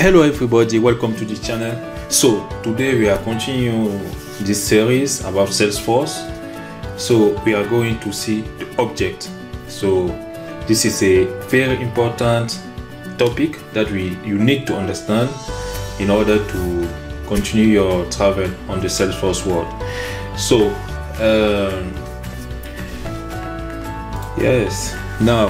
Hello everybody, welcome to the channel. So today we are continuing this series about Salesforce. So we are going to see the object. So this is a very important topic that you need to understand in order to continue your travel on the Salesforce world. So yes, now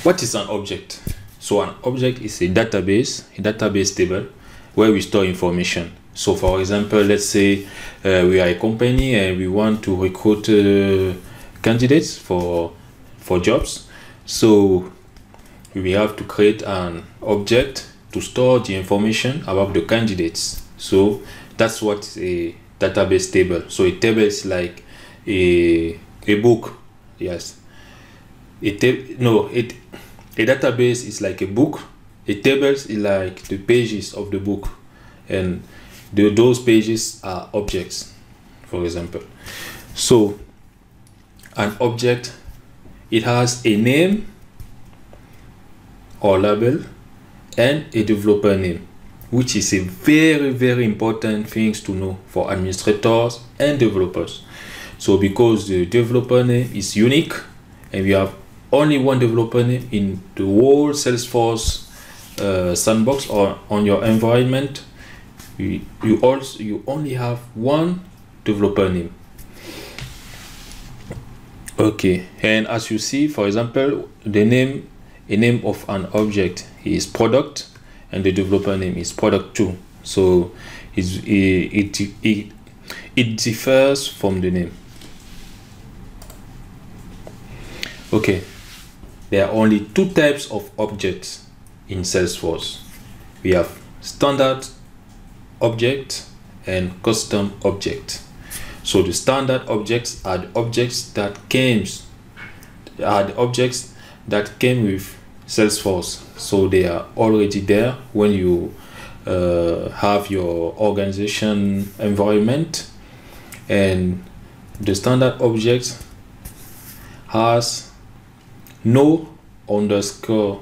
what is an object? So an object is a database table where we store information. So for example, let's say we are a company and we want to recruit candidates for jobs. So we have to create an object to store the information about the candidates. So that's what a database table. So a table is like a book. Yes. A database is like a book. A table is like the pages of the book, and those pages are objects, for example. So an object, it has a name or label and a developer name, which is a very important things to know for administrators and developers. So because the developer name is unique and we have only one developer name in the whole Salesforce sandbox or on your environment, you only have one developer name. Okay, and as you see, for example, a name of an object is product and the developer name is product 2. So it differs from the name. Okay, there are only two types of objects in Salesforce. We have standard object and custom object. So the standard objects are the objects that came with Salesforce. So they are already there when you have your organization environment, and the standard object has no underscore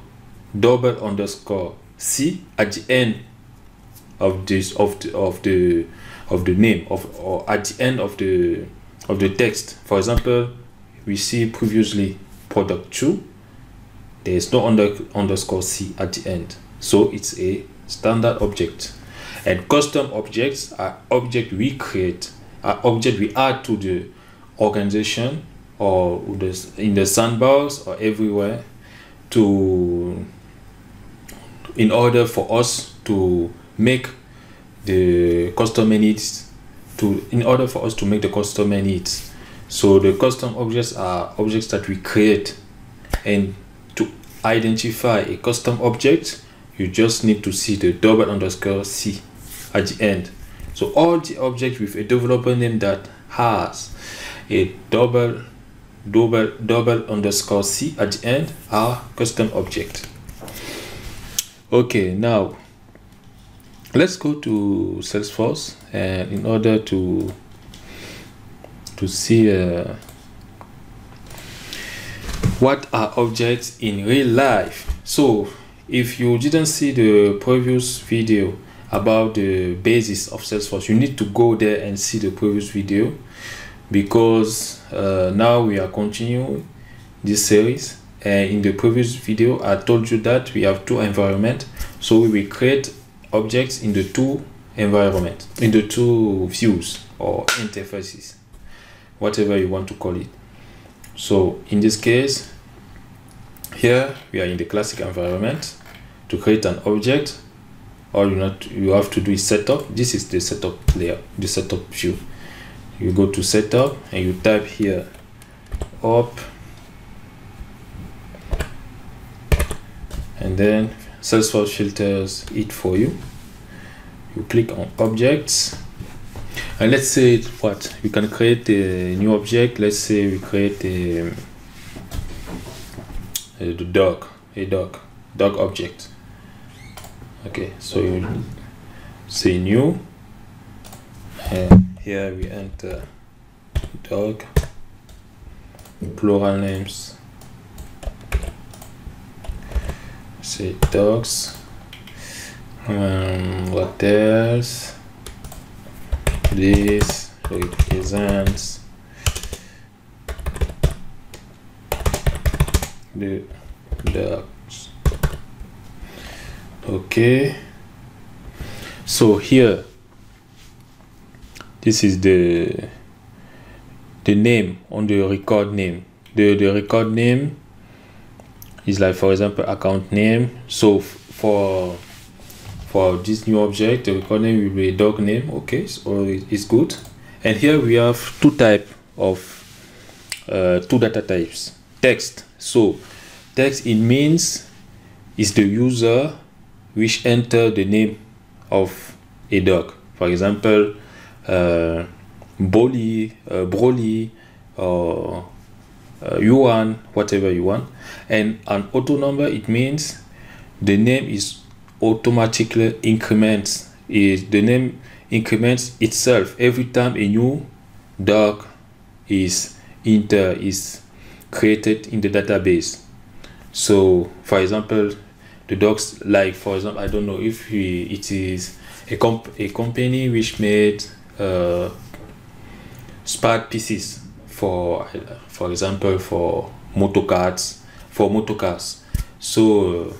double underscore C at the end of this of the name or at the end of the text. For example, we see previously product 2, there is no underscore C at the end, so it's a standard object. And custom objects are object we create, are object we add to the organization or in the sandbox or everywhere in order for us to make the customer needs So the custom objects are objects that we create, and to identify a custom object you just need to see the double underscore C at the end. So all the objects with a developer name that has a double underscore C at the end are custom object. Okay, now let's go to Salesforce, and in order to see what are objects in real life. So if you didn't see the previous video about the basis of Salesforce, you need to go there and see the previous video, because now we are continuing this series. And in the previous video I told you that we have two environments, so we will create objects in the two environments, in the two views or interfaces, whatever you want to call it. So in this case, here we are in the classic environment. To create an object, all you have to do is setup. This is the setup layer, the setup view. You go to setup and you type here up, and then Salesforce filters it for you. You click on objects, and let's say we can create a new object. Let's say we create a dog object. Okay, so you say new, and here we enter dog, plural names, say dogs. What else? This represents the dogs. Okay, so here this is the name on the record name. The record name is like, for example, account name. So for this new object, the record name will be a dog name. Okay, so it's good. And here we have two data types. Text. So text, it means is the user which enter the name of a dog. For example, Bolly, Broly, or Yuan, whatever you want. And an auto number, it means the name is automatically increments. The name increments itself every time a new dog is created in the database. So for example, the dogs, like, for example, I don't know if it is a company which made spare pieces for example for motorcars. So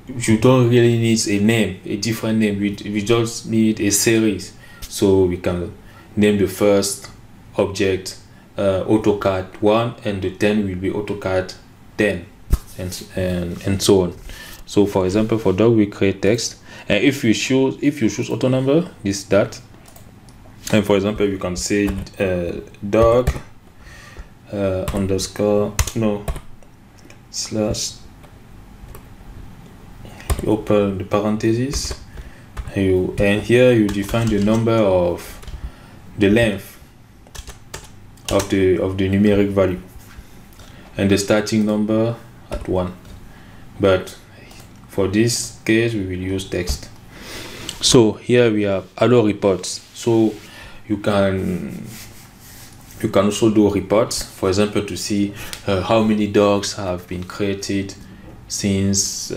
you don't really need a name, a different name. We just need a series. So we can name the first object AutoCAD 1, and the 10 will be AutoCAD 10, and so on. So for example, for dog, we create text, and if you choose auto number, that. And for example, you can say dog underscore slash, open the parentheses, and here you define the number of the length of the numeric value and the starting number at 1. But for this case, we will use text. So here we have allo reports. So you can also do reports, for example, to see how many dogs have been created since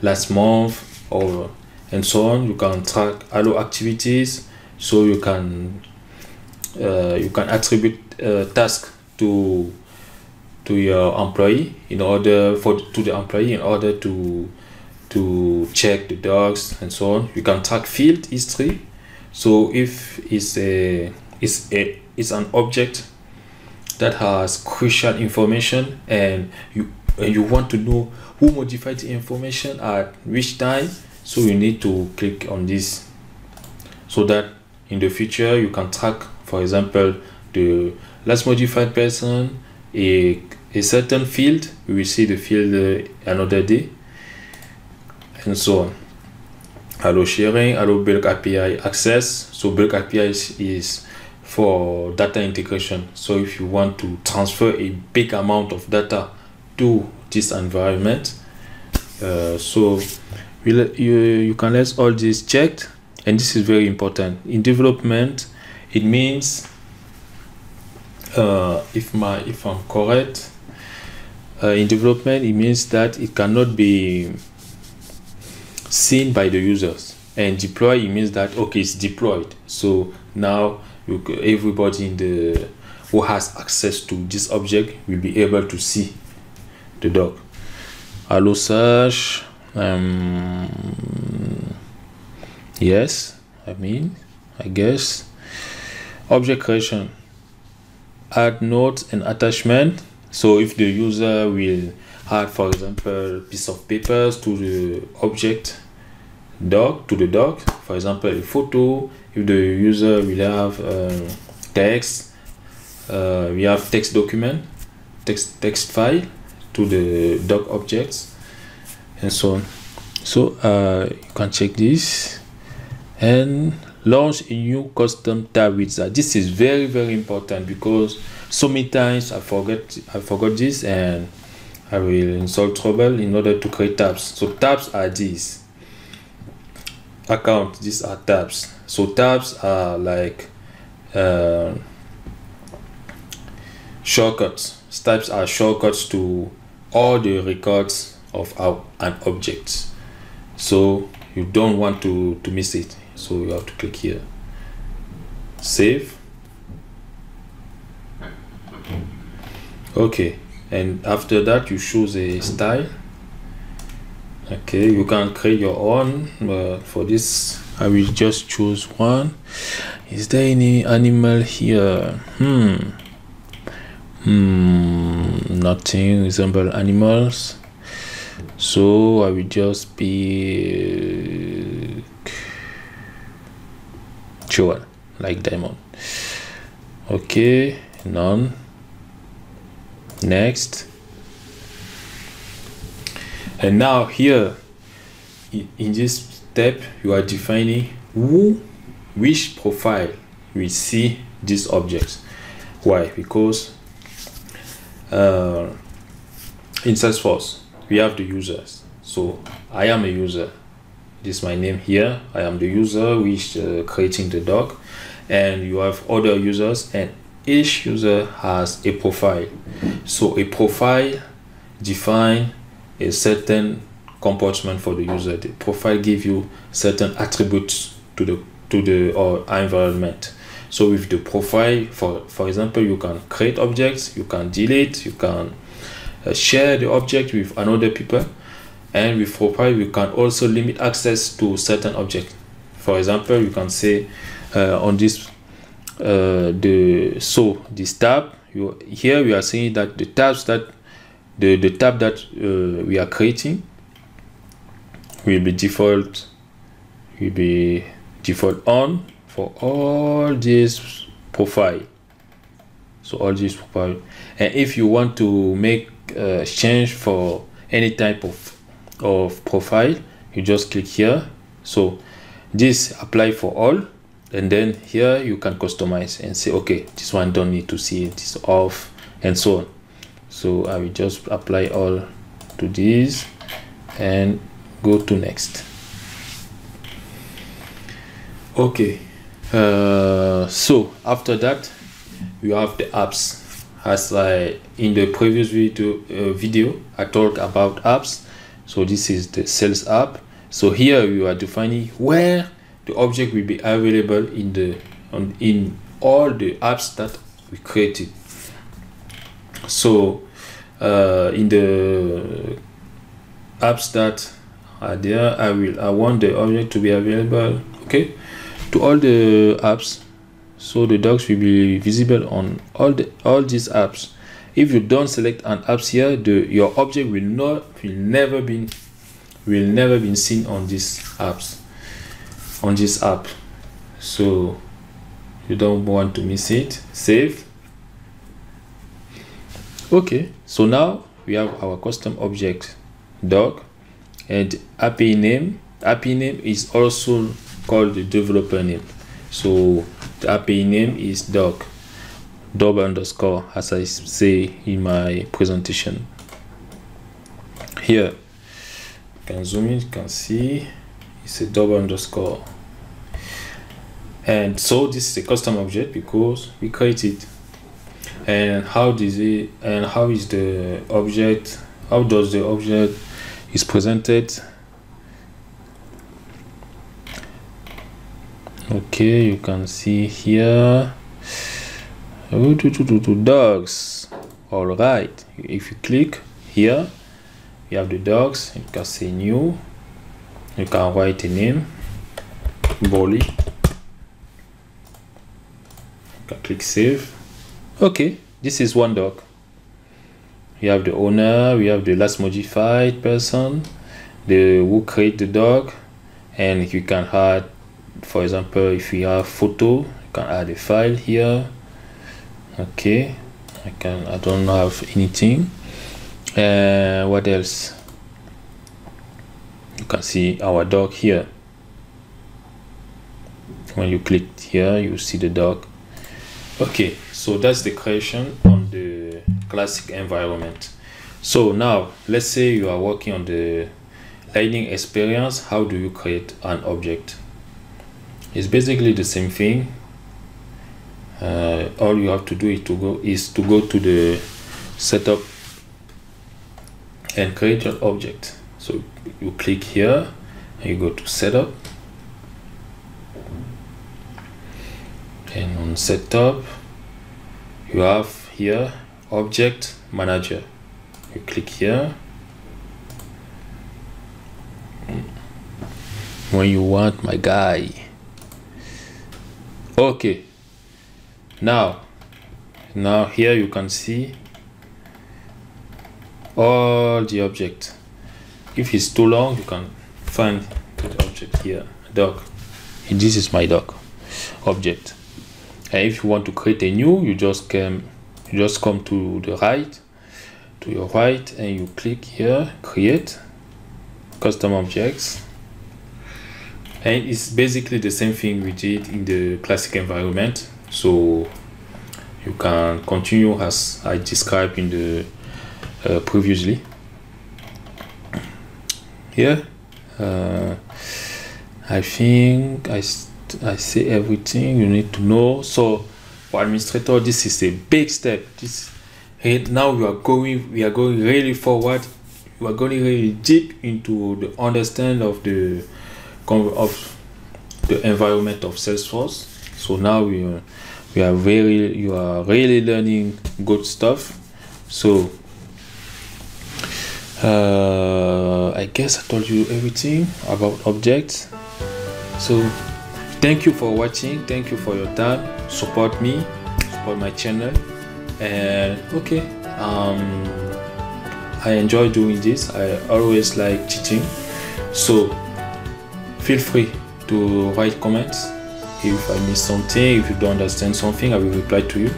last month, and so on. You can track allo activities, so you can attribute task to your employee in order to check the dogs and so on. You can track field history. So if it's an object that has crucial information, and you want to know who modified the information at which time, so you need to click on this, so that in the future you can track, for example, the last modified person, a certain field, you will see the field another day, and so on. Allo sharing, allo bulk API access. So bulk API is for data integration. So if you want to transfer a big amount of data to this environment, so you can let all this checked, and this is very important in development. It means if I'm correct, in development, it means that it cannot be seen by the users, and deploy, it means that okay, it's deployed. So now everybody who has access to this object will be able to see the dog. Allo search, yes, I guess. Object creation, add notes and attachment. So if the user will add, for example, piece of papers to the object dog, for example, a photo. If the user will have text, we have text document, text file to the dog objects, and so on. So you can check this and launch a new custom tab wizard. This is very, very important, because so many times I forgot this, and I will insult trouble in order to create tabs. So tabs are these. Account, these are tabs. So tabs are like shortcuts. Tabs are shortcuts to all the records of an object. So you don't want to miss it, so you have to click here, save. Okay, and after that you choose a style. Okay, you can create your own, but for this I will just choose one. Is there any animal here? Nothing resemble animals, so I will just be sure like diamond. Okay, none. Next. And now here in this step you are defining which profile will see these objects. Why? Because in Salesforce we have the users. So I am a user, this is my name here. I am the user which creating the doc, and you have other users, and each user has a profile. So a profile define a certain comportment for the user. The profile give you certain attributes to the environment. So with the profile, for example, you can create objects, you can delete, you can share the object with another people, and with profile you can also limit access to certain objects. For example, you can say on this this tab, here we are saying that the tabs that the tab that we are creating will be default on for all these profile. So all these profile, and if you want to make change for any type of profile, you just click here. So this apply for all, and then here you can customize and say, okay, this one don't need to see it, this off, and so on. So I will just apply all to these and go to next. Okay, so after that you have the apps. As in the previous video I talked about apps. So this is the sales app. So here you are defining where the object will be available in all the apps that we created. So in the apps that are there, I want the object to be available, okay, to all the apps. So the docs will be visible on all these apps. If you don't select an apps here, your object will never be seen on these apps, on this app. So you don't want to miss it. Save. Okay, so now we have our custom object doc, and API name. API name is also called the developer name. So the API name is doc _, as I say in my presentation. Here you can zoom in, you can see it's a _. And so this is a custom object because we created. And how does the object is presented? Okay, you can see here dogs. All right, if you click here, you have the dogs. You can say new, you can write a name, Bolly. You can click save. Okay, this is one dog. We have the owner, we have the last modified person, who create the dog, and you can add, for example, if you have photo, you can add a file here. Okay, I don't have anything. What else? You can see our dog here. When you click here, you see the dog. Okay, so that's the creation on the classic environment. So now let's say you are working on the learning experience. How do you create an object? It's basically the same thing. All you have to do is to go to the setup and create your object. So you click here and you go to setup, and on setup you have here object manager. You click here when you want, my guy. Okay, now here you can see all the object. If it's too long, you can find the object here, dog. And this is my dog object. And if you want to create a new, you just come to the right, to your right, and you click here, create custom objects. And it's basically the same thing we did in the classic environment. So you can continue as I described in the previously. Here, I think I say everything you need to know. So for administrator, this is a big step. Now we are going really forward. We are going really deep into the understanding of the environment of Salesforce. So now you are really learning good stuff. So I guess I told you everything about objects. So thank you for watching, thank you for your time. Support me, support my channel, and okay, I enjoy doing this. I always like teaching, so feel free to write comments. If I miss something, if you don't understand something, I will reply to you.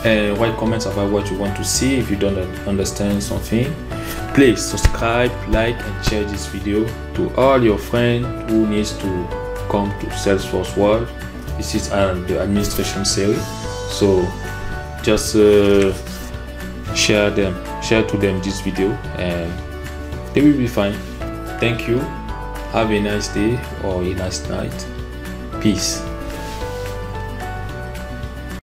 And write comments about what you want to see. If you don't understand something, please subscribe, like, and share this video to all your friends who needs to come to Salesforce world. This is the administration series, so just share to them this video and they will be fine. Thank you. Have a nice day or a nice night. Peace.